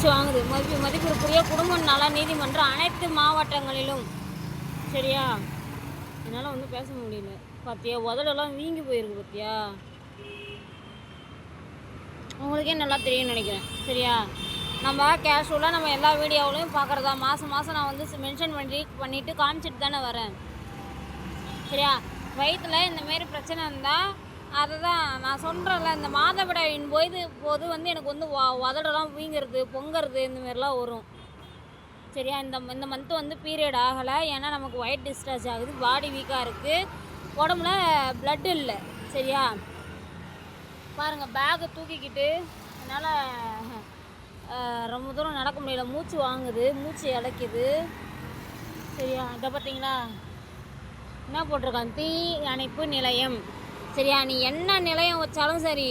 மூச்சு வாங்குது. மதிப்பிற்குரிய குடும்ப நல நீதிமன்றம் அனைத்து மாவட்டங்களிலும். சரியா? என்னால் ஒன்றும் பேச முடியல. பார்த்தியா, உதடெல்லாம் வீங்கி போயிருக்கு. பார்த்தியா, உங்களுக்கே நல்லா தெரியும்னு நினைக்கிறேன். சரியா? நம்ம கேஷுவலாக நம்ம எல்லா வீடியோவிலையும் பார்க்குறதா, மாதம் நான் வந்து மென்ஷன் பண்ணிவிட்டு காமிச்சிட்டு தானே வரேன். சரியா? வயிற்றில் இந்தமாரி பிரச்சனை இருந்தால் அதை தான் நான் சொல்கிறேன்ல, இந்த மாதவிடாயின் போது வந்து எனக்கு வந்து உதடெல்லாம் வீங்கிறது, பொங்கிறது, இந்தமாரிலாம் வரும். சரியா? இந்த மந்த்து வந்து பீரியட் ஆகலை. ஏன்னா நமக்கு ஒயிட் டிஸ்சார்ஜ் ஆகுது, பாடி வீக்காக இருக்குது, உடம்புல ப்ளட் இல்லை. சரியா? பாருங்கள், பேக்கை தூக்கிக்கிட்டு என்னால் ரொம்ப தூரம் நடக்க முடியல. மூச்சு வாங்குது, மூச்சு இழைக்குது. சரியா? இதை பார்த்தீங்களா என்ன போட்டிருக்கான்? தீ அணைப்பு நிலையம். சரியா? நீ என்ன நிலையம் வச்சாலும் சரி,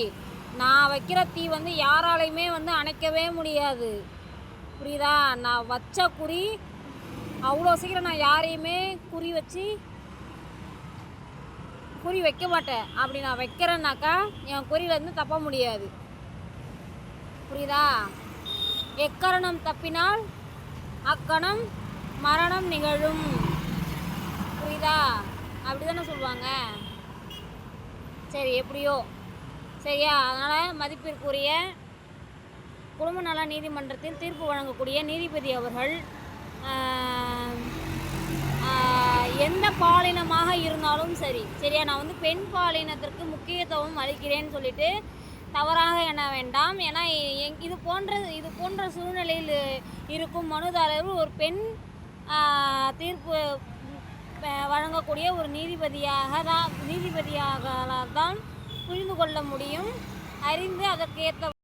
நான் வைக்கிற தீ வந்து யாராலையுமே வந்து அணைக்கவே முடியாது. புரியுதா? நான் வச்ச குறி அவ்வளோ சீக்கிரம் நான் யாரையுமே குறி வைக்க மாட்டேன். அப்படி நான் வைக்கிறேன்னாக்கா என் குறியிலேருந்து தப்ப முடியாது. புரியுதா? எக்கரணம் தப்பினால் அக்கணம் மரணம் நிகழும். புரியுதா? அப்படி தானே சொல்லுவாங்க. சரி, எப்படியோ. சரியா? அதனால் மதிப்பிற்குரிய குடும்ப நல நீதிமன்றத்தில் தீர்ப்பு வழங்கக்கூடிய நீதிபதி அவர்கள் எந்த பாலினமாக இருந்தாலும் சரி, சரியா, நான் வந்து பெண் பாலினத்திற்கு முக்கியத்துவம் அளிக்கிறேன்னு சொல்லிட்டு தவறாக எண்ண வேண்டாம். ஏன்னா இது போன்ற சூழ்நிலையில் இருக்கும் மனுதாரர்கள் ஒரு பெண் தீர்ப்பு வழங்கக்கூடிய ஒரு நீதிபதியாக தான் புரிந்து கொள்ள முடியும். அறிந்து அதற்கேற்ற